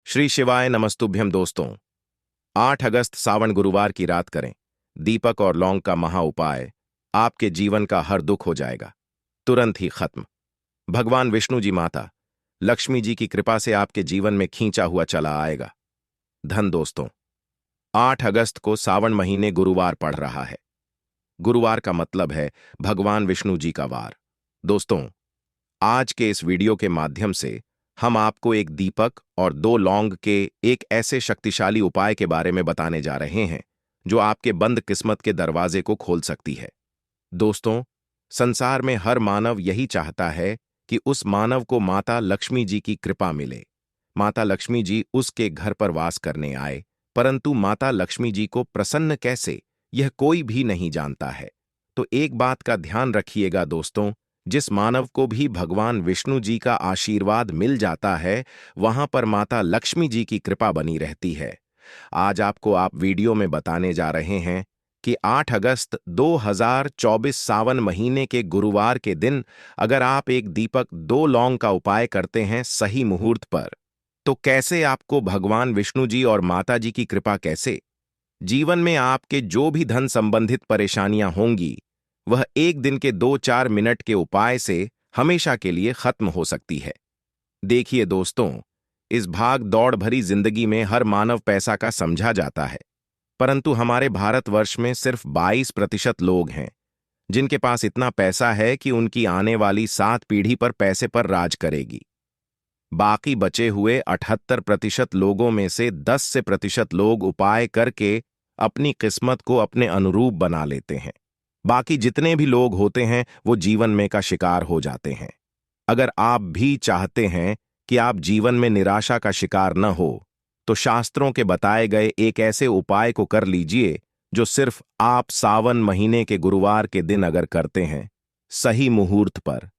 श्री शिवाय नमस्तुभ्यम दोस्तों। 8 अगस्त सावन गुरुवार की रात करें दीपक और लौंग का महा उपाय। आपके जीवन का हर दुख हो जाएगा तुरंत ही खत्म। भगवान विष्णु जी, माता लक्ष्मी जी की कृपा से आपके जीवन में खींचा हुआ चला आएगा धन। दोस्तों, 8 अगस्त को सावन महीने गुरुवार पड़ रहा है। गुरुवार का मतलब है भगवान विष्णु जी का वार। दोस्तों, आज के इस वीडियो के माध्यम से हम आपको एक दीपक और 2 लौंग के एक ऐसे शक्तिशाली उपाय के बारे में बताने जा रहे हैं जो आपके बंद किस्मत के दरवाजे को खोल सकती है। दोस्तों, संसार में हर मानव यही चाहता है कि उस मानव को माता लक्ष्मी जी की कृपा मिले, माता लक्ष्मी जी उसके घर पर वास करने आए। परंतु माता लक्ष्मी जी को प्रसन्न कैसे, यह कोई भी नहीं जानता है। तो एक बात का ध्यान रखिएगा दोस्तों, जिस मानव को भी भगवान विष्णु जी का आशीर्वाद मिल जाता है, वहां पर माता लक्ष्मी जी की कृपा बनी रहती है। आज आपको आप वीडियो में बताने जा रहे हैं कि 8 अगस्त 2024 सावन महीने के गुरुवार के दिन अगर आप एक दीपक 2 लौंग का उपाय करते हैं सही मुहूर्त पर, तो कैसे आपको भगवान विष्णु जी और माता जी की कृपा कैसे जीवन में आपके जो भी धन संबंधित परेशानियां होंगी, वह एक दिन के 2-4 मिनट के उपाय से हमेशा के लिए खत्म हो सकती है। देखिए दोस्तों, इस भाग दौड़ भरी जिंदगी में हर मानव पैसा का समझा जाता है, परंतु हमारे भारतवर्ष में सिर्फ 22% लोग हैं जिनके पास इतना पैसा है कि उनकी आने वाली 7 पीढ़ी पर पैसे पर राज करेगी। बाकी बचे हुए 78% लोगों में से 10 से प्रतिशत लोग उपाय करके अपनी किस्मत को अपने अनुरूप बना लेते हैं। बाकी जितने भी लोग होते हैं वो जीवन में का शिकार हो जाते हैं। अगर आप भी चाहते हैं कि आप जीवन में निराशा का शिकार न हो, तो शास्त्रों के बताए गए एक ऐसे उपाय को कर लीजिए जो सिर्फ आप सावन महीने के गुरुवार के दिन अगर करते हैं सही मुहूर्त पर,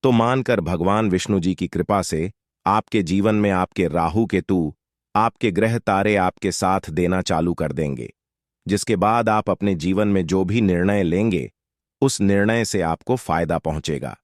तो मानकर भगवान विष्णु जी की कृपा से आपके जीवन में आपके राहु केतु, आपके ग्रह तारे आपके साथ देना चालू कर देंगे, जिसके बाद आप अपने जीवन में जो भी निर्णय लेंगे उस निर्णय से आपको फायदा पहुंचेगा।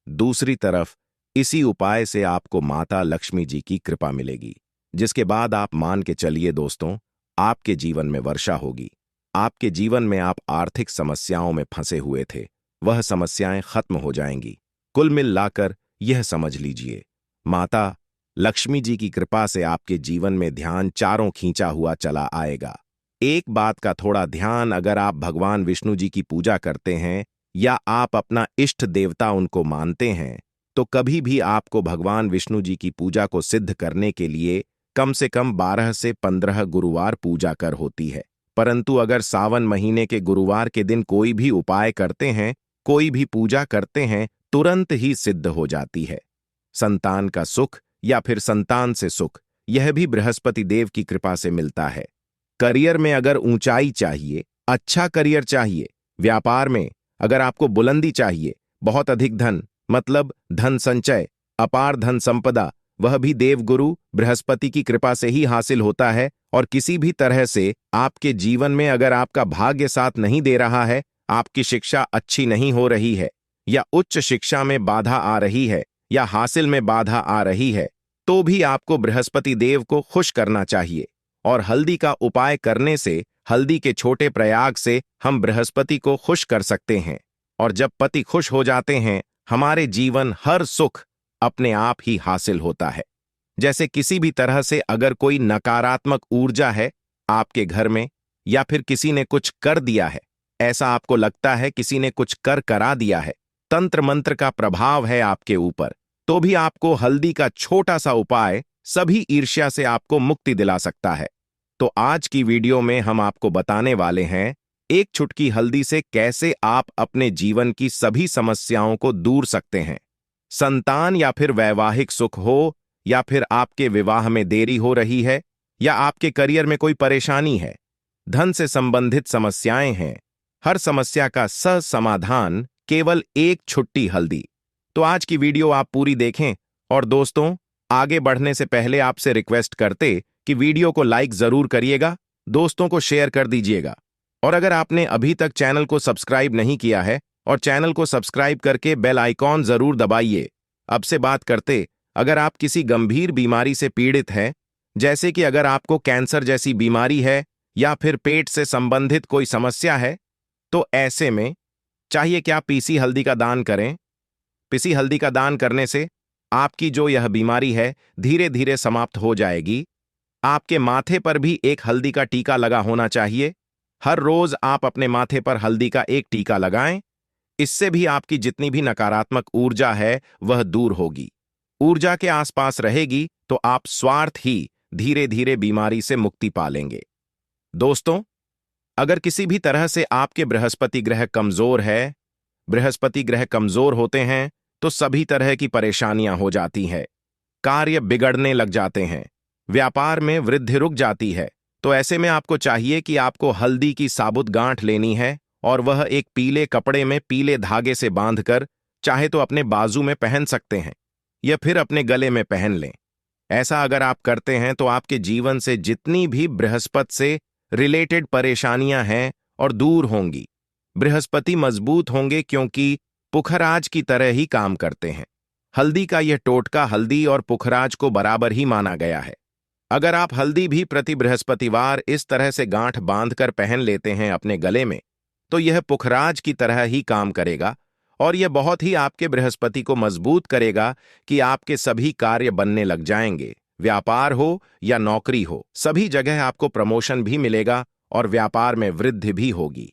दूसरी तरफ इसी उपाय से आपको माता लक्ष्मी जी की कृपा मिलेगी, जिसके बाद आप मान के चलिए दोस्तों, आपके जीवन में वर्षा होगी। आपके जीवन में आप आर्थिक समस्याओं में फंसे हुए थे, वह समस्याएं खत्म हो जाएंगी। कुल मिलाकर यह समझ लीजिए, माता लक्ष्मी जी की कृपा से आपके जीवन में ध्यान चारों खींचा हुआ चला आएगा। एक बात का थोड़ा ध्यान, अगर आप भगवान विष्णु जी की पूजा करते हैं या आप अपना इष्ट देवता उनको मानते हैं, तो कभी भी आपको भगवान विष्णु जी की पूजा को सिद्ध करने के लिए कम से कम 12 से 15 गुरुवार पूजा कर होती है। परंतु अगर सावन महीने के गुरुवार के दिन कोई भी उपाय करते हैं, कोई भी पूजा करते हैं, तुरंत ही सिद्ध हो जाती है। संतान का सुख या फिर संतान से सुख, यह भी बृहस्पति देव की कृपा से मिलता है। करियर में अगर ऊंचाई चाहिए, अच्छा करियर चाहिए, व्यापार में अगर आपको बुलंदी चाहिए, बहुत अधिक धन मतलब धन संचय, अपार धन संपदा, वह भी देवगुरु बृहस्पति की कृपा से ही हासिल होता है। और किसी भी तरह से आपके जीवन में अगर आपका भाग्य साथ नहीं दे रहा है, आपकी शिक्षा अच्छी नहीं हो रही है, या उच्च शिक्षा में बाधा आ रही है, या हासिल में बाधा आ रही है, तो भी आपको बृहस्पति देव को खुश करना चाहिए। और हल्दी का उपाय करने से, हल्दी के छोटे प्रयाग से हम बृहस्पति को खुश कर सकते हैं। और जब पति खुश हो जाते हैं, हमारे जीवन हर सुख अपने आप ही हासिल होता है। जैसे किसी भी तरह से अगर कोई नकारात्मक ऊर्जा है आपके घर में, या फिर किसी ने कुछ कर दिया है, ऐसा आपको लगता है किसी ने कुछ कर करा दिया है, तंत्र मंत्र का प्रभाव है आपके ऊपर, तो भी आपको हल्दी का छोटा सा उपाय सभी ईर्ष्या से आपको मुक्ति दिला सकता है। तो आज की वीडियो में हम आपको बताने वाले हैं एक चुटकी हल्दी से कैसे आप अपने जीवन की सभी समस्याओं को दूर सकते हैं। संतान या फिर वैवाहिक सुख हो, या फिर आपके विवाह में देरी हो रही है, या आपके करियर में कोई परेशानी है, धन से संबंधित समस्याएं हैं, हर समस्या का सह समाधान केवल एक छुट्टी हल्दी। तो आज की वीडियो आप पूरी देखें। और दोस्तों, आगे बढ़ने से पहले आपसे रिक्वेस्ट करते कि वीडियो को लाइक जरूर करिएगा, दोस्तों को शेयर कर दीजिएगा। और अगर आपने अभी तक चैनल को सब्सक्राइब नहीं किया है, और चैनल को सब्सक्राइब करके बेल आइकॉन जरूर दबाइए। अब से बात करते, अगर आप किसी गंभीर बीमारी से पीड़ित हैं, जैसे कि अगर आपको कैंसर जैसी बीमारी है या फिर पेट से संबंधित कोई समस्या है, तो ऐसे में चाहिए कि आप पीसी हल्दी का दान करें। पीसी हल्दी का दान करने से आपकी जो यह बीमारी है धीरे धीरे समाप्त हो जाएगी। आपके माथे पर भी एक हल्दी का टीका लगा होना चाहिए। हर रोज आप अपने माथे पर हल्दी का एक टीका लगाएं। इससे भी आपकी जितनी भी नकारात्मक ऊर्जा है वह दूर होगी। ऊर्जा के आसपास रहेगी तो आप स्वार्थ ही धीरे धीरे बीमारी से मुक्ति पा लेंगे। दोस्तों, अगर किसी भी तरह से आपके बृहस्पति ग्रह कमजोर है, बृहस्पति ग्रह कमजोर होते हैं तो सभी तरह की परेशानियां हो जाती हैं, कार्य बिगड़ने लग जाते हैं, व्यापार में वृद्धि रुक जाती है। तो ऐसे में आपको चाहिए कि आपको हल्दी की साबुत गांठ लेनी है और वह एक पीले कपड़े में पीले धागे से बांधकर चाहे तो अपने बाजू में पहन सकते हैं या फिर अपने गले में पहन लें। ऐसा अगर आप करते हैं तो आपके जीवन से जितनी भी बृहस्पति से रिलेटेड परेशानियां हैं और दूर होंगी। बृहस्पति मजबूत होंगे क्योंकि पुखराज की तरह ही काम करते हैं। हल्दी का यह टोटका हल्दी और पुखराज को बराबर ही माना गया है। अगर आप हल्दी भी प्रति बृहस्पतिवार इस तरह से गांठ बांधकर पहन लेते हैं अपने गले में, तो यह पुखराज की तरह ही काम करेगा और यह बहुत ही आपके बृहस्पति को मजबूत करेगा कि आपके सभी कार्य बनने लग जाएंगे। व्यापार हो या नौकरी हो, सभी जगह आपको प्रमोशन भी मिलेगा और व्यापार में वृद्धि भी होगी।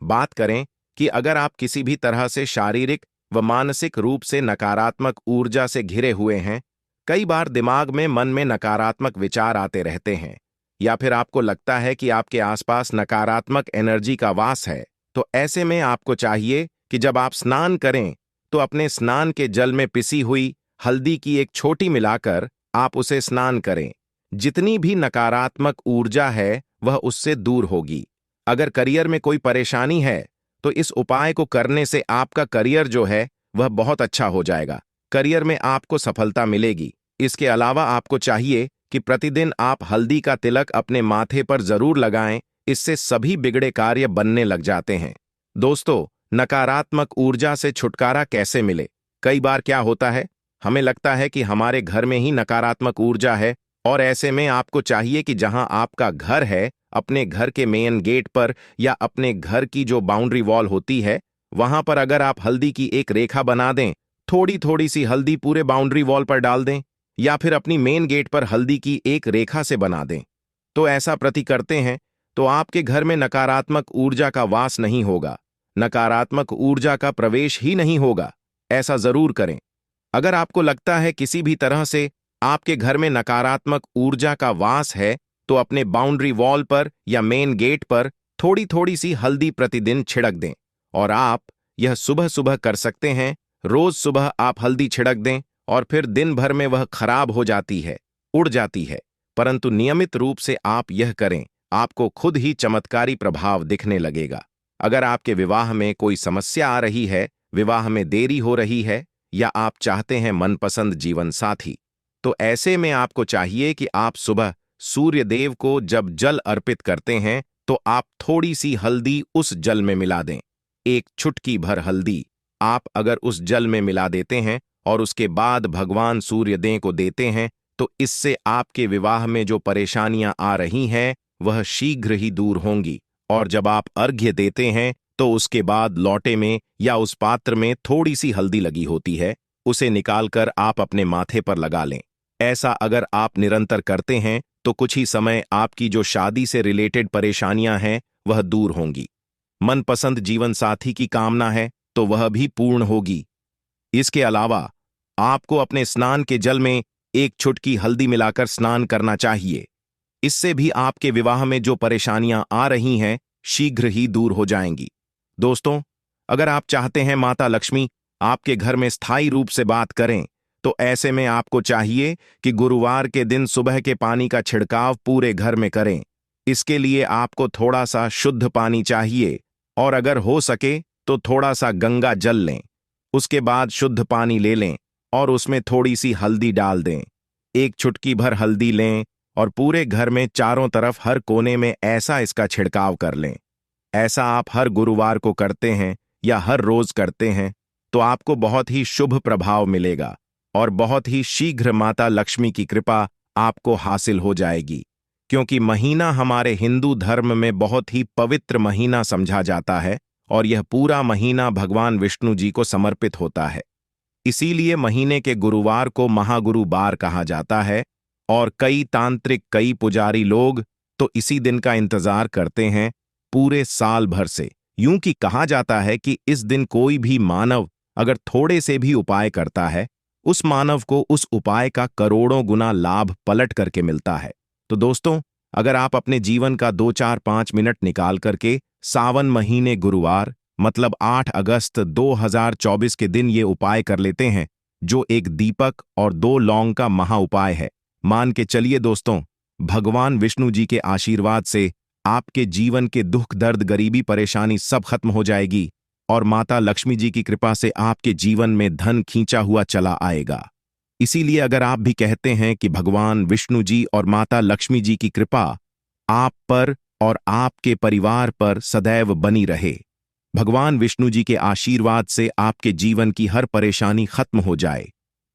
बात करें कि अगर आप किसी भी तरह से शारीरिक व मानसिक रूप से नकारात्मक ऊर्जा से घिरे हुए हैं, कई बार दिमाग में मन में नकारात्मक विचार आते रहते हैं या फिर आपको लगता है कि आपके आसपास नकारात्मक एनर्जी का वास है, तो ऐसे में आपको चाहिए कि जब आप स्नान करें तो अपने स्नान के जल में पिसी हुई हल्दी की एक छोटी मिलाकर आप उसे स्नान करें। जितनी भी नकारात्मक ऊर्जा है वह उससे दूर होगी। अगर करियर में कोई परेशानी है तो इस उपाय को करने से आपका करियर जो है वह बहुत अच्छा हो जाएगा। करियर में आपको सफलता मिलेगी। इसके अलावा आपको चाहिए कि प्रतिदिन आप हल्दी का तिलक अपने माथे पर जरूर लगाएं। इससे सभी बिगड़े कार्य बनने लग जाते हैं। दोस्तों, नकारात्मक ऊर्जा से छुटकारा कैसे मिले? कई बार क्या होता है, हमें लगता है कि हमारे घर में ही नकारात्मक ऊर्जा है और ऐसे में आपको चाहिए कि जहां आपका घर है, अपने घर के मेन गेट पर या अपने घर की जो बाउंड्री वॉल होती है, वहां पर अगर आप हल्दी की एक रेखा बना दें, थोड़ी थोड़ी सी हल्दी पूरे बाउंड्री वॉल पर डाल दें या फिर अपनी मेन गेट पर हल्दी की एक रेखा से बना दें, तो ऐसा प्रति करते हैं तो आपके घर में नकारात्मक ऊर्जा का वास नहीं होगा, नकारात्मक ऊर्जा का प्रवेश ही नहीं होगा। ऐसा जरूर करें। अगर आपको लगता है किसी भी तरह से आपके घर में नकारात्मक ऊर्जा का वास है, तो अपने बाउंड्री वॉल पर या मेन गेट पर थोड़ी थोड़ी सी हल्दी प्रतिदिन छिड़क दें और आप यह सुबह सुबह कर सकते हैं। रोज सुबह आप हल्दी छिड़क दें और फिर दिन भर में वह खराब हो जाती है, उड़ जाती है, परंतु नियमित रूप से आप यह करें, आपको खुद ही चमत्कारी प्रभाव दिखने लगेगा। अगर आपके विवाह में कोई समस्या आ रही है, विवाह में देरी हो रही है या आप चाहते हैं मनपसंद जीवन साथी, तो ऐसे में आपको चाहिए कि आप सुबह सूर्य देव को जब जल अर्पित करते हैं तो आप थोड़ी सी हल्दी उस जल में मिला दें। एक चुटकी भर हल्दी आप अगर उस जल में मिला देते हैं और उसके बाद भगवान सूर्यदेव को देते हैं, तो इससे आपके विवाह में जो परेशानियां आ रही हैं वह शीघ्र ही दूर होंगी। और जब आप अर्घ्य देते हैं तो उसके बाद लौटे में या उस पात्र में थोड़ी सी हल्दी लगी होती है, उसे निकालकर आप अपने माथे पर लगा लें। ऐसा अगर आप निरंतर करते हैं तो कुछ ही समय आपकी जो शादी से रिलेटेड परेशानियां हैं वह दूर होंगी। मनपसंद जीवन साथी की कामना है तो वह भी पूर्ण होगी। इसके अलावा आपको अपने स्नान के जल में एक चुटकी हल्दी मिलाकर स्नान करना चाहिए। इससे भी आपके विवाह में जो परेशानियां आ रही हैं शीघ्र ही दूर हो जाएंगी। दोस्तों, अगर आप चाहते हैं माता लक्ष्मी आपके घर में स्थायी रूप से बात करें, तो ऐसे में आपको चाहिए कि गुरुवार के दिन सुबह के पानी का छिड़काव पूरे घर में करें। इसके लिए आपको थोड़ा सा शुद्ध पानी चाहिए और अगर हो सके तो थोड़ा सा गंगा जल लें। उसके बाद शुद्ध पानी ले लें और उसमें थोड़ी सी हल्दी डाल दें। एक चुटकी भर हल्दी लें और पूरे घर में चारों तरफ हर कोने में ऐसा इसका छिड़काव कर लें। ऐसा आप हर गुरुवार को करते हैं या हर रोज करते हैं तो आपको बहुत ही शुभ प्रभाव मिलेगा और बहुत ही शीघ्र माता लक्ष्मी की कृपा आपको हासिल हो जाएगी, क्योंकि महीना हमारे हिंदू धर्म में बहुत ही पवित्र महीना समझा जाता है और यह पूरा महीना भगवान विष्णु जी को समर्पित होता है। इसीलिए महीने के गुरुवार को महागुरुवार कहा जाता है और कई तांत्रिक, कई पुजारी लोग तो इसी दिन का इंतजार करते हैं पूरे साल भर से। यूं कि कहा जाता है कि इस दिन कोई भी मानव अगर थोड़े से भी उपाय करता है, उस मानव को उस उपाय का करोड़ों गुना लाभ पलट करके मिलता है। तो दोस्तों, अगर आप अपने जीवन का 2-4-5 मिनट निकाल करके सावन महीने गुरुवार मतलब 8 अगस्त 2024 के दिन ये उपाय कर लेते हैं, जो एक दीपक और 2 लौंग का महा उपाय है, मान के चलिए दोस्तों, भगवान विष्णु जी के आशीर्वाद से आपके जीवन के दुख, दर्द, गरीबी, परेशानी सब खत्म हो जाएगी और माता लक्ष्मी जी की कृपा से आपके जीवन में धन खींचा हुआ चला आएगा। इसीलिए अगर आप भी कहते हैं कि भगवान विष्णु जी और माता लक्ष्मी जी की कृपा आप पर और आपके परिवार पर सदैव बनी रहे, भगवान विष्णु जी के आशीर्वाद से आपके जीवन की हर परेशानी खत्म हो जाए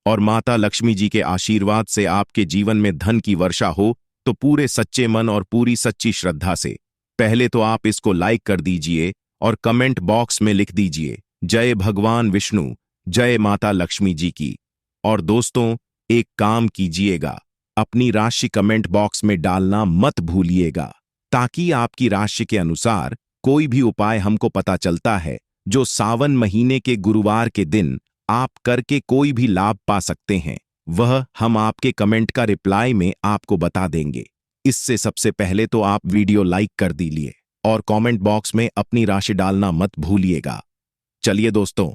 और माता लक्ष्मी जी के आशीर्वाद से आपके जीवन में धन की वर्षा हो, तो पूरे सच्चे मन और पूरी सच्ची श्रद्धा से पहले तो आप इसको लाइक कर दीजिए और कमेंट बॉक्स में लिख दीजिए जय भगवान विष्णु, जय माता लक्ष्मी जी की। और दोस्तों, एक काम कीजिएगा, अपनी राशि कमेंट बॉक्स में डालना मत भूलिएगा, ताकि आपकी राशि के अनुसार कोई भी उपाय हमको पता चलता है जो सावन महीने के गुरुवार के दिन आप करके कोई भी लाभ पा सकते हैं, वह हम आपके कमेंट का रिप्लाई में आपको बता देंगे। इससे सबसे पहले तो आप वीडियो लाइक कर दीजिए और कमेंट बॉक्स में अपनी राशि डालना मत भूलिएगा। चलिए दोस्तों,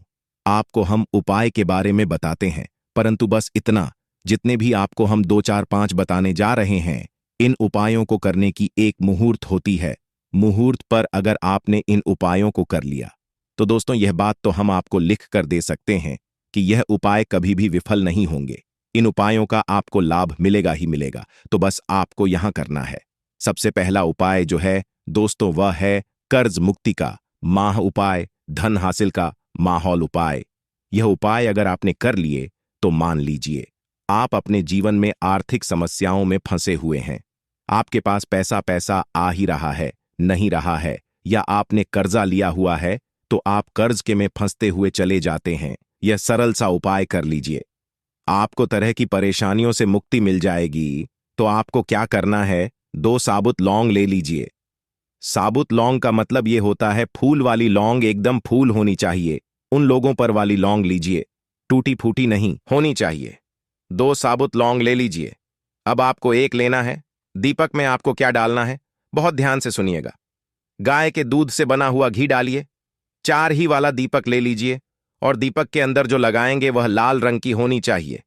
आपको हम उपाय के बारे में बताते हैं, परंतु बस इतना, जितने भी आपको हम 2-4-5 बताने जा रहे हैं, इन उपायों को करने की एक मुहूर्त होती है। मुहूर्त पर अगर आपने इन उपायों को कर लिया, तो दोस्तों यह बात तो हम आपको लिख कर दे सकते हैं कि यह उपाय कभी भी विफल नहीं होंगे। इन उपायों का आपको लाभ मिलेगा ही मिलेगा। तो बस आपको यहां करना है, सबसे पहला उपाय जो है दोस्तों, वह है कर्ज मुक्ति का माह उपाय, धन हासिल का माहौल उपाय। यह उपाय अगर आपने कर लिए तो मान लीजिए आप अपने जीवन में आर्थिक समस्याओं में फंसे हुए हैं। आपके पास पैसा आ ही रहा है, नहीं रहा है, या आपने कर्जा लिया हुआ है तो आप कर्ज के में फंसते हुए चले जाते हैं। यह सरल सा उपाय कर लीजिए, आपको तरह की परेशानियों से मुक्ति मिल जाएगी। तो आपको क्या करना है, 2 साबुत लौंग ले लीजिए। साबुत लौंग का मतलब यह होता है फूल वाली लौंग, एकदम फूल होनी चाहिए, उन लोगों पर वाली लौंग लीजिए, टूटी फूटी नहीं होनी चाहिए। 2 साबुत लौंग ले लीजिए। अब आपको एक लेना है। दीपक में आपको क्या डालना है, बहुत ध्यान से सुनिएगा। गाय के दूध से बना हुआ घी डालिए। 4 ही वाला दीपक ले लीजिए और दीपक के अंदर जो लगाएंगे वह लाल रंग की होनी चाहिए।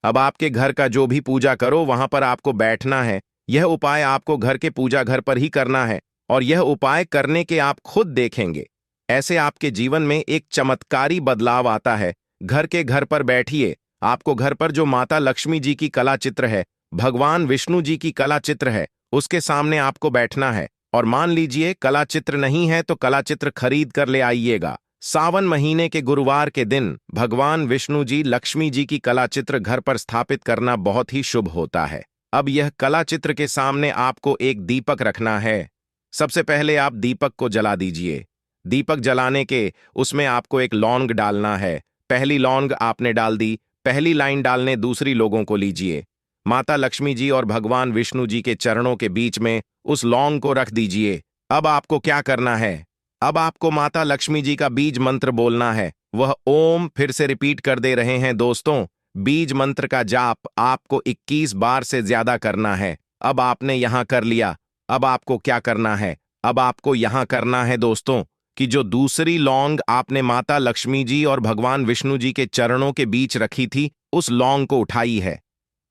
अब आपके घर का जो भी पूजा करो वहां पर आपको बैठना है। यह उपाय आपको घर के पूजा घर पर ही करना है और यह उपाय करने के आप खुद देखेंगे, ऐसे आपके जीवन में एक चमत्कारी बदलाव आता है। घर पर बैठिए, आपको घर पर जो माता लक्ष्मी जी की कला चित्र है, भगवान विष्णु जी की कला चित्र है, उसके सामने आपको बैठना है और मान लीजिए कला चित्र नहीं है तो कला चित्र खरीद कर ले आइएगा। सावन महीने के गुरुवार के दिन भगवान विष्णु जी, लक्ष्मी जी की कला चित्र घर पर स्थापित करना बहुत ही शुभ होता है। अब यह कला चित्र के सामने आपको एक दीपक रखना है। सबसे पहले आप दीपक को जला दीजिए। दीपक जलाने के उसमें आपको एक लौंग डालना है। पहली लौंग आपने डाल दी, पहली लाइन डालने दूसरी लोगों को लीजिए। माता लक्ष्मी जी और भगवान विष्णु जी के चरणों के बीच में उस लौंग को रख दीजिए। अब आपको क्या करना है, अब आपको माता लक्ष्मी जी का बीज मंत्र बोलना है। वह ओम फिर से रिपीट कर दे रहे हैं दोस्तों। बीज मंत्र का जाप आपको 21 बार से ज्यादा करना है। अब आपने यहां कर लिया, अब आपको क्या करना है, अब आपको यहां करना है दोस्तों कि जो दूसरी लौंग आपने माता लक्ष्मी जी और भगवान विष्णु जी के चरणों के बीच रखी थी, उस लौंग को उठाई है।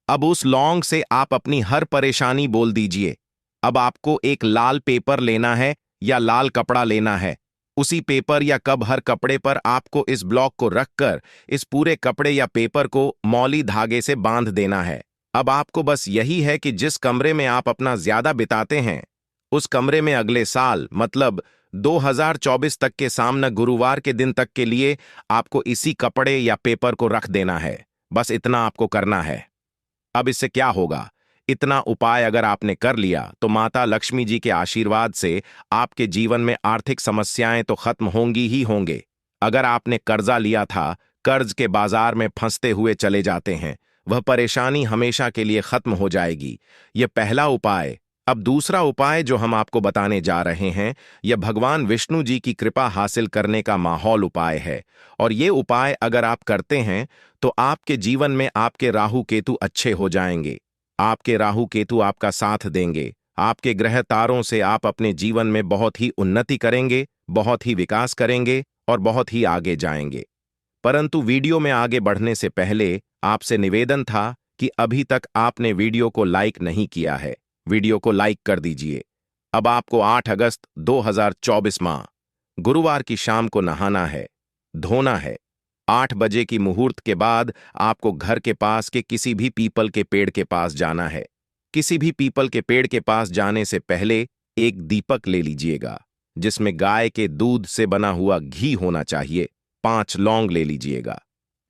अब उस लौंग से आप अपनी हर परेशानी बोल दीजिए। अब आपको एक लाल पेपर लेना है या लाल कपड़ा लेना है। उसी पेपर या कब हर कपड़े पर आपको इस ब्लॉक को रखकर इस पूरे कपड़े या पेपर को मौली धागे से बांध देना है। अब आपको बस यही है कि जिस कमरे में आप अपना ज्यादा बिताते हैं, उस कमरे में अगले साल मतलब 2024 तक के सामने गुरुवार के दिन तक के लिए आपको इसी कपड़े या पेपर को रख देना है। बस इतना आपको करना है। अब इससे क्या होगा इतना उपाय अगर आपने कर लिया तो माता लक्ष्मी जी के आशीर्वाद से आपके जीवन में आर्थिक समस्याएं तो खत्म होंगी ही होंगे। अगर आपने कर्जा लिया था, कर्ज के बाजार में फंसते हुए चले जाते हैं, वह परेशानी हमेशा के लिए खत्म हो जाएगी। यह पहला उपाय। अब दूसरा उपाय जो हम आपको बताने जा रहे हैं, यह भगवान विष्णु जी की कृपा हासिल करने का माहौल उपाय है। और ये उपाय अगर आप करते हैं तो आपके जीवन में आपके राहु केतु अच्छे हो जाएंगे। आपके राहु केतु आपका साथ देंगे। आपके ग्रह तारों से आप अपने जीवन में बहुत ही उन्नति करेंगे, बहुत ही विकास करेंगे और बहुत ही आगे जाएंगे। परंतु वीडियो में आगे बढ़ने से पहले आपसे निवेदन था कि अभी तक आपने वीडियो को लाइक नहीं किया है, वीडियो को लाइक कर दीजिए। अब आपको 8 अगस्त 2024 माह गुरुवार की शाम को नहाना है, धोना है। 8 बजे की मुहूर्त के बाद आपको घर के पास के किसी भी पीपल के पेड़ के पास जाना है। किसी भी पीपल के पेड़ के पास जाने से पहले एक दीपक ले लीजिएगा, जिसमें गाय के दूध से बना हुआ घी होना चाहिए। 5 लौंग ले लीजिएगा।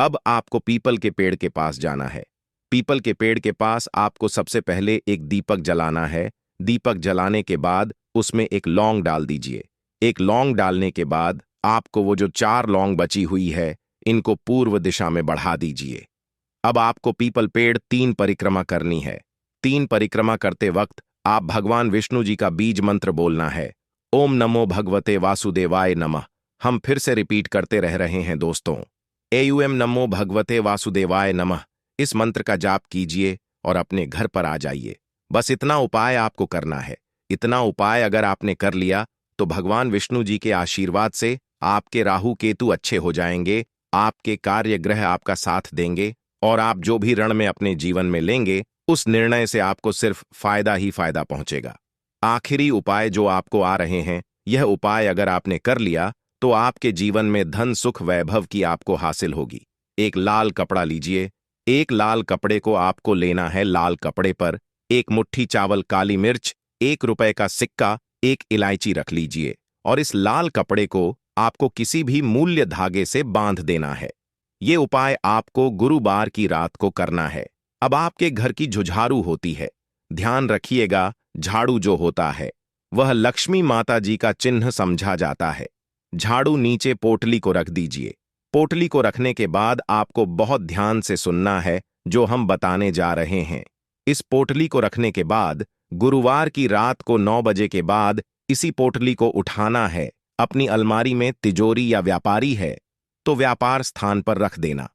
अब आपको पीपल के पेड़ के पास जाना है। पीपल के पेड़ के पास आपको सबसे पहले एक दीपक जलाना है। दीपक जलाने के बाद उसमें एक लौंग डाल दीजिए। एक लौंग डालने के बाद आपको वो जो 4 लौंग बची हुई है, इनको पूर्व दिशा में बढ़ा दीजिए। अब आपको पीपल पेड़ 3 परिक्रमा करनी है। 3 परिक्रमा करते वक्त आप भगवान विष्णु जी का बीज मंत्र बोलना है। ओम नमो भगवते वासुदेवाय नमः। हम फिर से रिपीट करते रह रहे हैं दोस्तों। एयूएम नमो भगवते वासुदेवाय नमः। इस मंत्र का जाप कीजिए और अपने घर पर आ जाइए। बस इतना उपाय आपको करना है। इतना उपाय अगर आपने कर लिया तो भगवान विष्णु जी के आशीर्वाद से आपके राहु केतु अच्छे हो जाएंगे, आपके कार्य ग्रह आपका साथ देंगे और आप जो भी ऋण में अपने जीवन में लेंगे, उस निर्णय से आपको सिर्फ फायदा ही फायदा पहुंचेगा। आखिरी उपाय जो आपको आ रहे हैं, यह उपाय अगर आपने कर लिया तो आपके जीवन में धन सुख वैभव की आपको हासिल होगी। एक लाल कपड़ा लीजिए। एक लाल कपड़े को आपको लेना है। लाल कपड़े पर 1 मुट्ठी चावल, काली मिर्च, 1 रुपए का सिक्का, 1 इलायची रख लीजिए और इस लाल कपड़े को आपको किसी भी मूल्य धागे से बांध देना है। ये उपाय आपको गुरुवार की रात को करना है। अब आपके घर की जुझारू होती है। ध्यान रखिएगा, झाड़ू जो होता है वह लक्ष्मी माता जी का चिन्ह समझा जाता है। झाड़ू नीचे पोटली को रख दीजिए। पोटली को रखने के बाद आपको बहुत ध्यान से सुनना है जो हम बताने जा रहे हैं। इस पोटली को रखने के बाद गुरुवार की रात को 9 बजे के बाद इसी पोटली को उठाना है। अपनी अलमारी में तिजोरी या व्यापारी है तो व्यापार स्थान पर रख देना।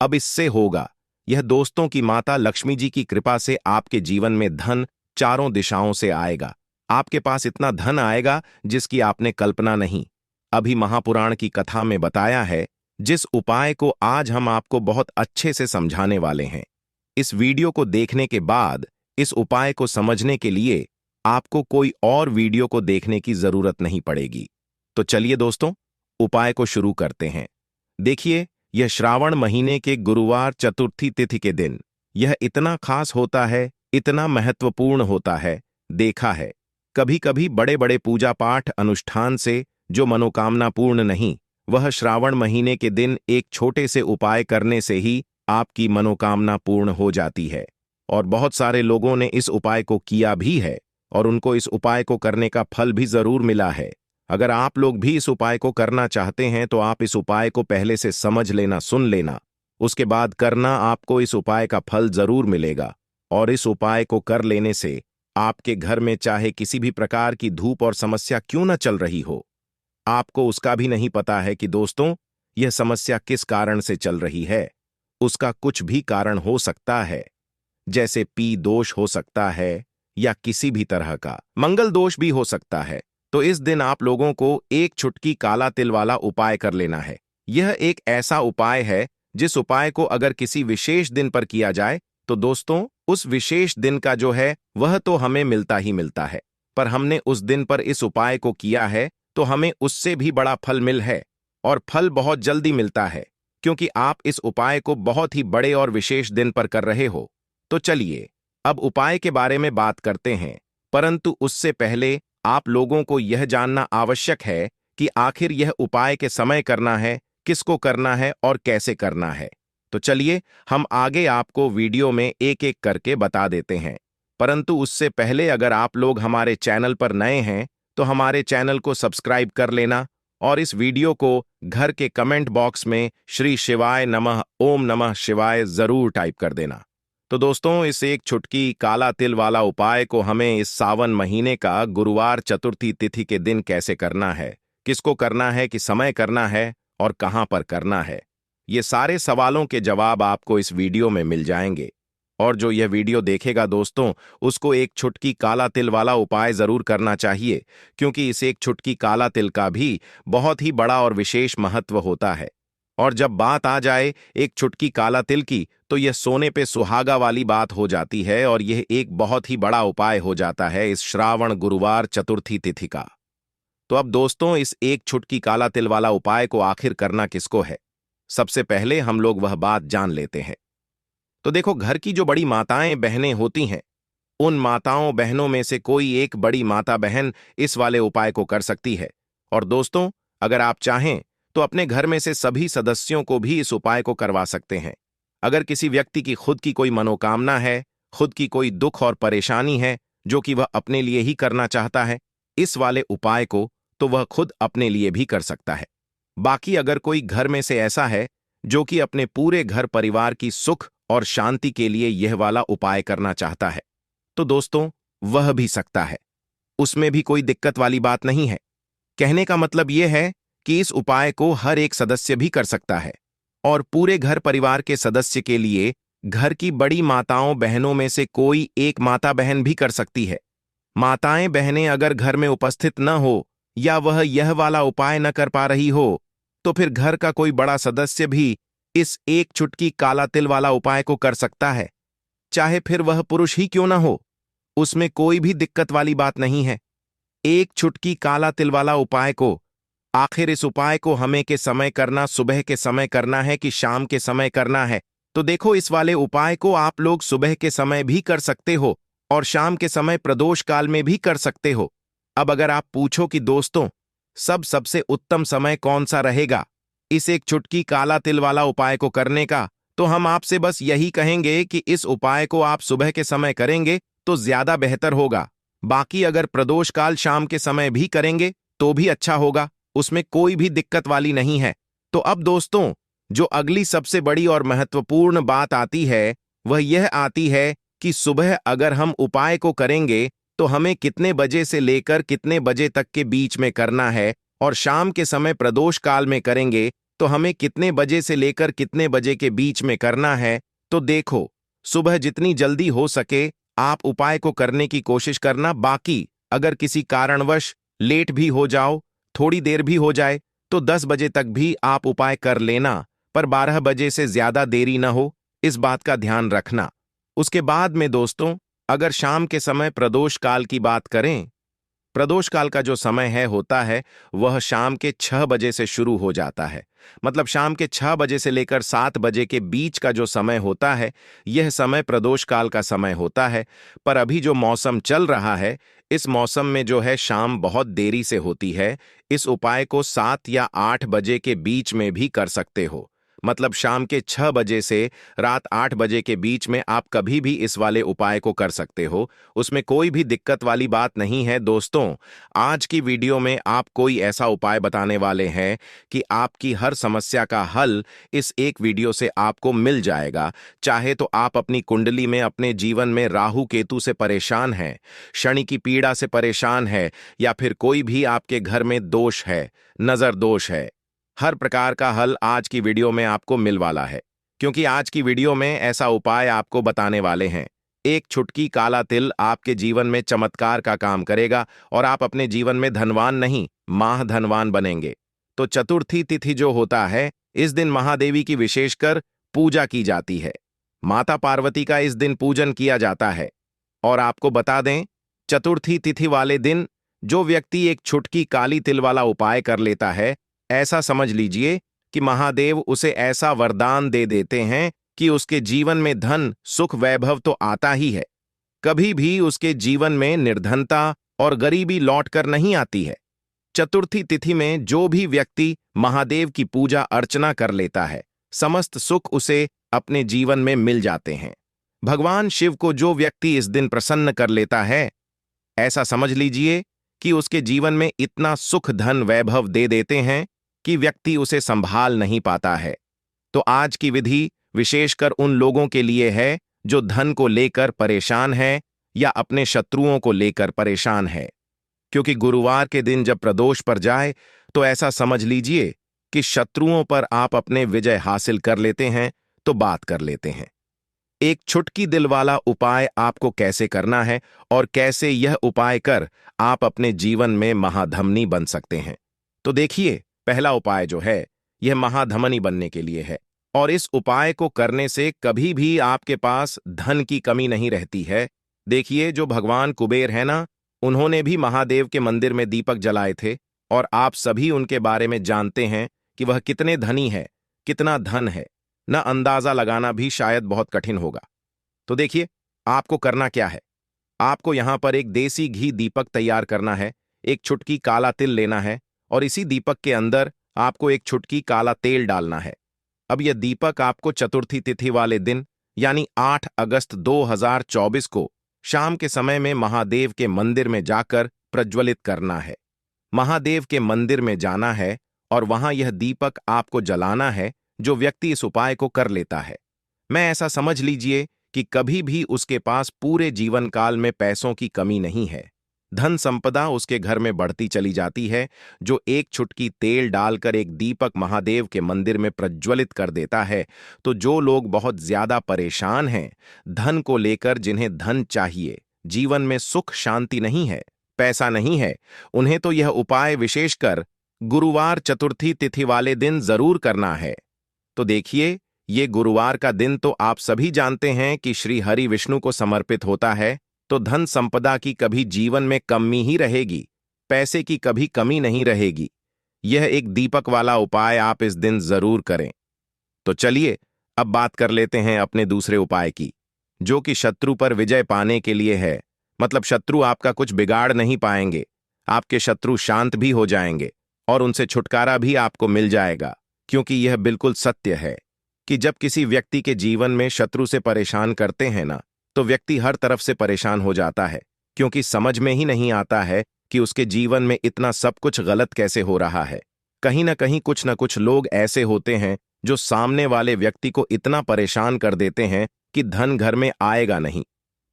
अब इससे होगा यह दोस्तों की माता लक्ष्मी जी की कृपा से आपके जीवन में धन चारों दिशाओं से आएगा। आपके पास इतना धन आएगा जिसकी आपने कल्पना नहीं। अभी महापुराण की कथा में बताया है, जिस उपाय को आज हम आपको बहुत अच्छे से समझाने वाले हैं। इस वीडियो को देखने के बाद इस उपाय को समझने के लिए आपको कोई और वीडियो को देखने की जरूरत नहीं पड़ेगी। तो चलिए दोस्तों, उपाय को शुरू करते हैं। देखिए, यह श्रावण महीने के गुरुवार चतुर्थी तिथि के दिन यह इतना खास होता है, इतना महत्वपूर्ण होता है। देखा है कभी कभी बड़े बड़े पूजा पाठ अनुष्ठान से जो मनोकामना पूर्ण नहीं, वह श्रावण महीने के दिन एक छोटे से उपाय करने से ही आपकी मनोकामना पूर्ण हो जाती है। और बहुत सारे लोगों ने इस उपाय को किया भी है और उनको इस उपाय को करने का फल भी जरूर मिला है। अगर आप लोग भी इस उपाय को करना चाहते हैं तो आप इस उपाय को पहले से समझ लेना, सुन लेना, उसके बाद करना। आपको इस उपाय का फल जरूर मिलेगा। और इस उपाय को कर लेने से आपके घर में चाहे किसी भी प्रकार की धूप और समस्या क्यों न चल रही हो, आपको उसका भी नहीं पता है कि दोस्तों यह समस्या किस कारण से चल रही है। उसका कुछ भी कारण हो सकता है, जैसे पी दोष हो सकता है या किसी भी तरह का मंगल दोष भी हो सकता है। तो इस दिन आप लोगों को एक चुटकी काला तिल वाला उपाय कर लेना है। यह एक ऐसा उपाय है जिस उपाय को अगर किसी विशेष दिन पर किया जाए तो दोस्तों उस विशेष दिन का जो है वह तो हमें मिलता ही मिलता है, पर हमने उस दिन पर इस उपाय को किया है तो हमें उससे भी बड़ा फल मिल है। और फल बहुत जल्दी मिलता है क्योंकि आप इस उपाय को बहुत ही बड़े और विशेष दिन पर कर रहे हो। तो चलिए अब उपाय के बारे में बात करते हैं, परंतु उससे पहले आप लोगों को यह जानना आवश्यक है कि आखिर यह उपाय के समय करना है, किसको करना है और कैसे करना है। तो चलिए हम आगे आपको वीडियो में एक एक करके बता देते हैं। परंतु उससे पहले अगर आप लोग हमारे चैनल पर नए हैं तो हमारे चैनल को सब्सक्राइब कर लेना और इस वीडियो को घर के कमेंट बॉक्स में श्री शिवाय नमः ओम नमः शिवाय जरूर टाइप कर देना। तो दोस्तों, इस एक छुटकी काला तिल वाला उपाय को हमें इस सावन महीने का गुरुवार चतुर्थी तिथि के दिन कैसे करना है, किसको करना है, कि समय करना है और कहां पर करना है, ये सारे सवालों के जवाब आपको इस वीडियो में मिल जाएंगे। और जो यह वीडियो देखेगा दोस्तों, उसको एक छुटकी काला तिल वाला उपाय जरूर करना चाहिए, क्योंकि इस एक छुटकी काला तिल का भी बहुत ही बड़ा और विशेष महत्व होता है। और जब बात आ जाए एक छुटकी काला तिल की, तो यह सोने पे सुहागा वाली बात हो जाती है और यह एक बहुत ही बड़ा उपाय हो जाता है इस श्रावण गुरुवार चतुर्थी तिथि का। तो अब दोस्तों, इस एक छुटकी काला तिल वाला उपाय को आखिर करना किसको है, सबसे पहले हम लोग वह बात जान लेते हैं। तो देखो, घर की जो बड़ी माताएं बहनें होती हैं, उन माताओं बहनों में से कोई एक बड़ी माता बहन इस वाले उपाय को कर सकती है। और दोस्तों, अगर आप चाहें तो अपने घर में से सभी सदस्यों को भी इस उपाय को करवा सकते हैं। अगर किसी व्यक्ति की खुद की कोई मनोकामना है, खुद की कोई दुख और परेशानी है जो कि वह अपने लिए ही करना चाहता है, इस वाले उपाय को तो वह खुद अपने लिए भी कर सकता है। बाकी अगर कोई घर में से ऐसा है जो कि अपने पूरे घर परिवार की सुख और शांति के लिए यह वाला उपाय करना चाहता है, तो दोस्तों वह भी सकता है, उसमें भी कोई दिक्कत वाली बात नहीं है। कहने का मतलब यह है कि इस उपाय को हर एक सदस्य भी कर सकता है और पूरे घर परिवार के सदस्य के लिए घर की बड़ी माताओं बहनों में से कोई एक माता बहन भी कर सकती है। माताएं बहनें अगर घर में उपस्थित न हो या वह यह वाला उपाय न कर पा रही हो, तो फिर घर का कोई बड़ा सदस्य भी इस एक छुटकी काला तिल वाला उपाय को कर सकता है, चाहे फिर वह पुरुष ही क्यों ना हो, उसमें कोई भी दिक्कत वाली बात नहीं है। एक छुटकी काला तिल वाला उपाय को, आखिर इस उपाय को हमें के समय करना, सुबह के समय करना है कि शाम के समय करना है? तो देखो, इस वाले उपाय को आप लोग सुबह के समय भी कर सकते हो और शाम के समय प्रदोष काल में भी कर सकते हो। अब अगर आप पूछो कि दोस्तों सबसे उत्तम समय कौन सा रहेगा इस एक छुटकी काला तिल वाला उपाय को करने का, तो हम आपसे बस यही कहेंगे कि इस उपाय को आप सुबह के समय करेंगे तो ज्यादा बेहतर होगा। बाकी अगर प्रदोष काल शाम के समय भी करेंगे तो भी अच्छा होगा, उसमें कोई भी दिक्कत वाली नहीं है। तो अब दोस्तों, जो अगली सबसे बड़ी और महत्वपूर्ण बात आती है वह यह आती है कि सुबह अगर हम उपाय को करेंगे तो हमें कितने बजे से लेकर कितने बजे तक के बीच में करना है, और शाम के समय प्रदोष काल में करेंगे तो हमें कितने बजे से लेकर कितने बजे के बीच में करना है। तो देखो, सुबह जितनी जल्दी हो सके आप उपाय को करने की कोशिश करना। बाकी अगर किसी कारणवश लेट भी हो जाओ, थोड़ी देर भी हो जाए, तो 10 बजे तक भी आप उपाय कर लेना, पर 12 बजे से ज्यादा देरी न हो, इस बात का ध्यान रखना। उसके बाद में दोस्तों, अगर शाम के समय प्रदोष काल की बात करें, प्रदोष काल का जो समय है होता है वह शाम के 6 बजे से शुरू हो जाता है। मतलब शाम के 6 बजे से लेकर 7 बजे के बीच का जो समय होता है, यह समय प्रदोष काल का समय होता है। पर अभी जो मौसम चल रहा है, इस मौसम में जो है शाम बहुत देरी से होती है। इस उपाय को 7 या 8 बजे के बीच में भी कर सकते हो। मतलब शाम के 6 बजे से रात 8 बजे के बीच में आप कभी भी इस वाले उपाय को कर सकते हो, उसमें कोई भी दिक्कत वाली बात नहीं है। दोस्तों, आज की वीडियो में आप कोई ऐसा उपाय बताने वाले हैं कि आपकी हर समस्या का हल इस एक वीडियो से आपको मिल जाएगा। चाहे तो आप अपनी कुंडली में, अपने जीवन में राहु केतु से परेशान हैं, शनि की पीड़ा से परेशान है, या फिर कोई भी आपके घर में दोष है, नजर दोष है, हर प्रकार का हल आज की वीडियो में आपको मिल वाला है। क्योंकि आज की वीडियो में ऐसा उपाय आपको बताने वाले हैं, एक छुटकी काला तिल आपके जीवन में चमत्कार का काम करेगा और आप अपने जीवन में धनवान नहीं, महाधनवान बनेंगे। तो चतुर्थी तिथि जो होता है, इस दिन महादेवी की विशेषकर पूजा की जाती है। माता पार्वती का इस दिन पूजन किया जाता है। और आपको बता दें, चतुर्थी तिथि वाले दिन जो व्यक्ति एक छुटकी काली तिल वाला उपाय कर लेता है, ऐसा समझ लीजिए कि महादेव उसे ऐसा वरदान दे देते हैं कि उसके जीवन में धन सुख वैभव तो आता ही है, कभी भी उसके जीवन में निर्धनता और गरीबी लौटकर नहीं आती है। चतुर्थी तिथि में जो भी व्यक्ति महादेव की पूजा अर्चना कर लेता है, समस्त सुख उसे अपने जीवन में मिल जाते हैं। भगवान शिव को जो व्यक्ति इस दिन प्रसन्न कर लेता है, ऐसा समझ लीजिए कि उसके जीवन में इतना सुख धन वैभव दे देते हैं कि व्यक्ति उसे संभाल नहीं पाता है। तो आज की विधि विशेषकर उन लोगों के लिए है जो धन को लेकर परेशान है या अपने शत्रुओं को लेकर परेशान है। क्योंकि गुरुवार के दिन जब प्रदोष पर जाए तो ऐसा समझ लीजिए कि शत्रुओं पर आप अपने विजय हासिल कर लेते हैं, तो बात कर लेते हैं। एक छुटकी दिल वाला उपाय आपको कैसे करना है और कैसे यह उपाय कर आप अपने जीवन में महाधमनी बन सकते हैं। तो देखिए, पहला उपाय जो है यह महाधमनी बनने के लिए है, और इस उपाय को करने से कभी भी आपके पास धन की कमी नहीं रहती है। देखिए, जो भगवान कुबेर है ना, उन्होंने भी महादेव के मंदिर में दीपक जलाए थे, और आप सभी उनके बारे में जानते हैं कि वह कितने धनी है, कितना धन है, न अंदाजा लगाना भी शायद बहुत कठिन होगा। तो देखिए, आपको करना क्या है। आपको यहां पर एक देसी घी दीपक तैयार करना है, एक चुटकी काला तिल लेना है, और इसी दीपक के अंदर आपको एक चुटकी काला तेल डालना है। अब यह दीपक आपको चतुर्थी तिथि वाले दिन यानी 8 अगस्त 2024 को शाम के समय में महादेव के मंदिर में जाकर प्रज्वलित करना है। महादेव के मंदिर में जाना है और वहां यह दीपक आपको जलाना है। जो व्यक्ति इस उपाय को कर लेता है, मैं ऐसा समझ लीजिए कि कभी भी उसके पास पूरे जीवन काल में पैसों की कमी नहीं है। धन संपदा उसके घर में बढ़ती चली जाती है। जो एक चुटकी तेल डालकर एक दीपक महादेव के मंदिर में प्रज्वलित कर देता है, तो जो लोग बहुत ज्यादा परेशान हैं धन को लेकर, जिन्हें धन चाहिए, जीवन में सुख शांति नहीं है, पैसा नहीं है, उन्हें तो यह उपाय विशेषकर गुरुवार चतुर्थी तिथि वाले दिन जरूर करना है। तो देखिए, ये गुरुवार का दिन तो आप सभी जानते हैं कि श्री हरि विष्णु को समर्पित होता है, तो धन संपदा की कभी जीवन में कमी ही रहेगी, पैसे की कभी कमी नहीं रहेगी। यह एक दीपक वाला उपाय आप इस दिन जरूर करें। तो चलिए अब बात कर लेते हैं अपने दूसरे उपाय की, जो कि शत्रु पर विजय पाने के लिए है। मतलब शत्रु आपका कुछ बिगाड़ नहीं पाएंगे, आपके शत्रु शांत भी हो जाएंगे और उनसे छुटकारा भी आपको मिल जाएगा। क्योंकि यह बिल्कुल सत्य है कि जब किसी व्यक्ति के जीवन में शत्रु से परेशान करते हैं ना, तो व्यक्ति हर तरफ से परेशान हो जाता है, क्योंकि समझ में ही नहीं आता है कि उसके जीवन में इतना सब कुछ गलत कैसे हो रहा है। कहीं ना कहीं कुछ ना कुछ लोग ऐसे होते हैं जो सामने वाले व्यक्ति को इतना परेशान कर देते हैं कि धन घर में आएगा नहीं।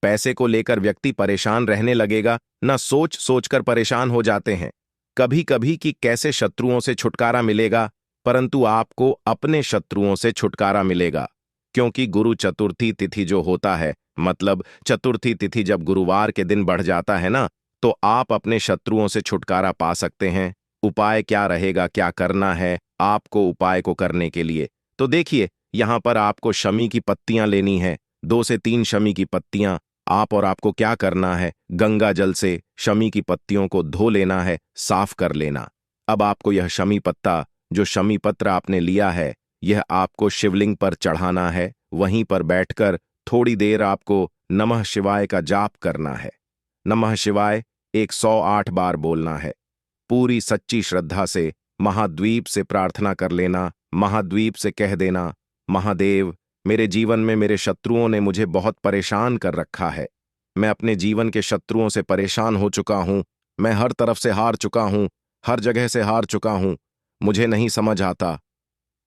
पैसे को लेकर व्यक्ति परेशान रहने लगेगा, ना सोच सोचकर परेशान हो जाते हैं कभी कभी कि कैसे शत्रुओं से छुटकारा मिलेगा, परंतु आपको अपने शत्रुओं से छुटकारा मिलेगा। क्योंकि गुरु चतुर्थी तिथि जो होता है, मतलब चतुर्थी तिथि जब गुरुवार के दिन बढ़ जाता है ना, तो आप अपने शत्रुओं से छुटकारा पा सकते हैं। उपाय क्या रहेगा, क्या करना है आपको उपाय को करने के लिए? तो देखिए, यहां पर आपको शमी की पत्तियां लेनी है, 2 से 3 शमी की पत्तियां। आपको क्या करना है, गंगा जल से शमी की पत्तियों को धो लेना है, साफ कर लेना। अब आपको यह शमी पत्ता, जो शमी पत्र आपने लिया है, यह आपको शिवलिंग पर चढ़ाना है। वहीं पर बैठकर थोड़ी देर आपको नमः शिवाय का जाप करना है। नमः शिवाय 108 बार बोलना है। पूरी सच्ची श्रद्धा से महाद्वीप से प्रार्थना कर लेना। महाद्वीप से कह देना, महादेव, मेरे जीवन में मेरे शत्रुओं ने मुझे बहुत परेशान कर रखा है। मैं अपने जीवन के शत्रुओं से परेशान हो चुका हूं। मैं हर तरफ से हार चुका हूं, हर जगह से हार चुका हूं। मुझे नहीं समझ आता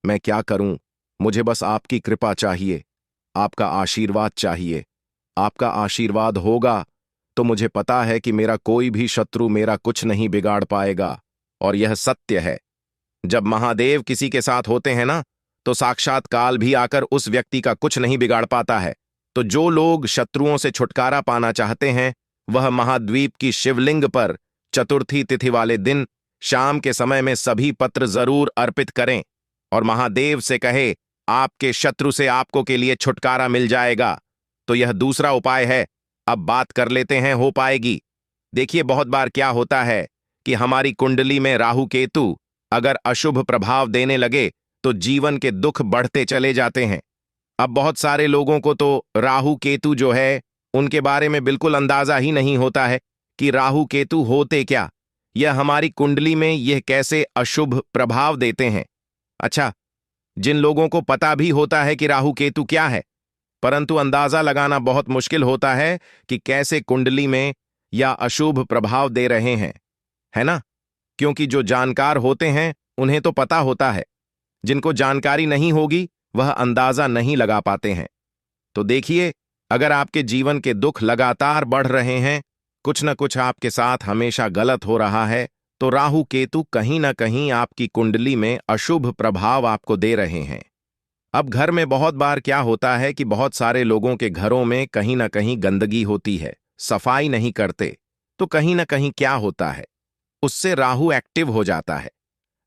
मैं क्या करूं। मुझे बस आपकी कृपा चाहिए, आपका आशीर्वाद चाहिए। आपका आशीर्वाद होगा तो मुझे पता है कि मेरा कोई भी शत्रु मेरा कुछ नहीं बिगाड़ पाएगा। और यह सत्य है, जब महादेव किसी के साथ होते हैं ना, तो साक्षात काल भी आकर उस व्यक्ति का कुछ नहीं बिगाड़ पाता है। तो जो लोग शत्रुओं से छुटकारा पाना चाहते हैं, वह महाद्वीप की शिवलिंग पर चतुर्थी तिथि वाले दिन शाम के समय में सभी पत्र जरूर अर्पित करें और महादेव से कहे, आपके शत्रु से आपको के लिए छुटकारा मिल जाएगा। तो यह दूसरा उपाय है। अब बात कर लेते हैं हो पाएगी। देखिए, बहुत बार क्या होता है कि हमारी कुंडली में राहु केतु अगर अशुभ प्रभाव देने लगे तो जीवन के दुख बढ़ते चले जाते हैं। अब बहुत सारे लोगों को तो राहु केतु जो है, उनके बारे में बिल्कुल अंदाजा ही नहीं होता है कि राहु केतु होते क्या, यह हमारी कुंडली में यह कैसे अशुभ प्रभाव देते हैं। अच्छा, जिन लोगों को पता भी होता है कि राहु केतु क्या है, परंतु अंदाजा लगाना बहुत मुश्किल होता है कि कैसे कुंडली में या अशुभ प्रभाव दे रहे हैं, है ना? क्योंकि जो जानकार होते हैं उन्हें तो पता होता है, जिनको जानकारी नहीं होगी वह अंदाजा नहीं लगा पाते हैं। तो देखिए, अगर आपके जीवन के दुख लगातार बढ़ रहे हैं, कुछ न कुछ आपके साथ हमेशा गलत हो रहा है, तो राहु केतु कहीं ना कहीं आपकी कुंडली में अशुभ प्रभाव आपको दे रहे हैं। अब घर में बहुत बार क्या होता है कि बहुत सारे लोगों के घरों में कहीं ना कहीं गंदगी होती है, सफाई नहीं करते, तो कहीं ना कहीं क्या होता है, उससे राहु एक्टिव हो जाता है,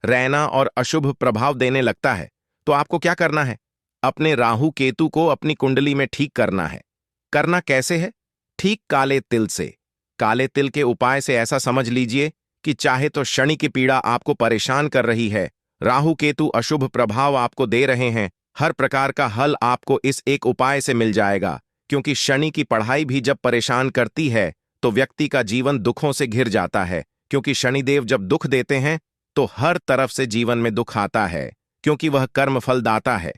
रैना और अशुभ प्रभाव देने लगता है। तो आपको क्या करना है? अपने राहु केतु को अपनी कुंडली में ठीक करना है। करना कैसे है? ठीक काले तिल से। काले तिल के उपाय से ऐसा समझ लीजिए कि चाहे तो शनि की पीड़ा आपको परेशान कर रही है, राहु केतु अशुभ प्रभाव आपको दे रहे हैं, हर प्रकार का हल आपको इस एक उपाय से मिल जाएगा। क्योंकि शनि की पढ़ाई भी जब परेशान करती है तो व्यक्ति का जीवन दुखों से घिर जाता है। क्योंकि शनिदेव जब दुख देते हैं तो हर तरफ से जीवन में दुख आता है, क्योंकि वह कर्म फलदाता है।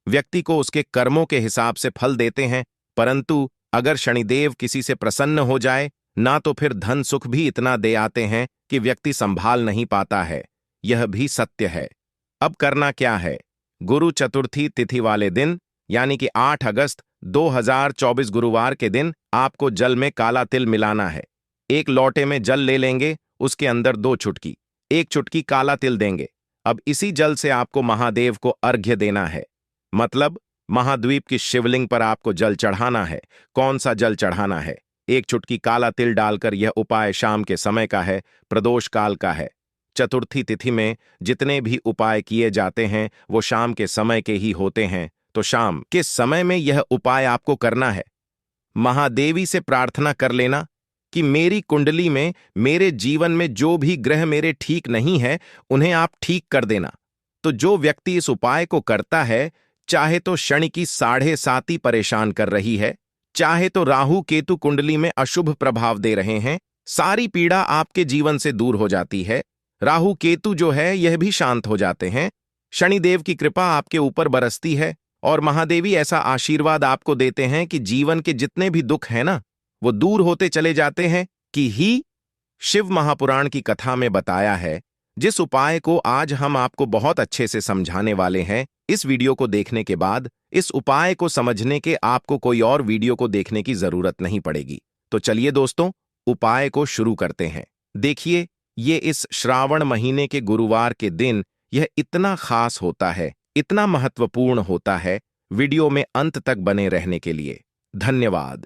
व्यक्ति को उसके कर्मों के हिसाब से फल देते हैं। परंतु अगर शनिदेव किसी से प्रसन्न हो जाए ना, तो फिर धन सुख भी इतना दे आते हैं कि व्यक्ति संभाल नहीं पाता है। यह भी सत्य है। अब करना क्या है? गुरु चतुर्थी तिथि वाले दिन, यानी कि 8 अगस्त 2024 गुरुवार के दिन आपको जल में काला तिल मिलाना है। एक लोटे में जल ले लेंगे, उसके अंदर 2 चुटकी, 1 चुटकी काला तिल देंगे। अब इसी जल से आपको महादेव को अर्घ्य देना है, मतलब महाद्वीप की शिवलिंग पर आपको जल चढ़ाना है। कौन सा जल चढ़ाना है? 1 चुटकी काला तिल डालकर। यह उपाय शाम के समय का है, प्रदोष काल का है। चतुर्थी तिथि में जितने भी उपाय किए जाते हैं वो शाम के समय के ही होते हैं। तो शाम के समय में यह उपाय आपको करना है। महादेवी से प्रार्थना कर लेना कि मेरी कुंडली में, मेरे जीवन में जो भी ग्रह मेरे ठीक नहीं है उन्हें आप ठीक कर देना। तो जो व्यक्ति इस उपाय को करता है, चाहे तो शनि की 7.5 परेशान कर रही है, चाहे तो राहु केतु कुंडली में अशुभ प्रभाव दे रहे हैं, सारी पीड़ा आपके जीवन से दूर हो जाती है। राहु केतु जो है यह भी शांत हो जाते हैं। शनिदेव की कृपा आपके ऊपर बरसती है और महादेवी ऐसा आशीर्वाद आपको देते हैं कि जीवन के जितने भी दुख हैं ना, वो दूर होते चले जाते हैं। कि ही शिव महापुराण की कथा में बताया है, जिस उपाय को आज हम आपको बहुत अच्छे से समझाने वाले हैं। इस वीडियो को देखने के बाद इस उपाय को समझने के आपको कोई और वीडियो को देखने की जरूरत नहीं पड़ेगी। तो चलिए दोस्तों, उपाय को शुरू करते हैं। देखिए, ये इस श्रावण महीने के गुरुवार के दिन यह इतना खास होता है, इतना महत्वपूर्ण होता है। वीडियो में अंत तक बने रहने के लिए धन्यवाद।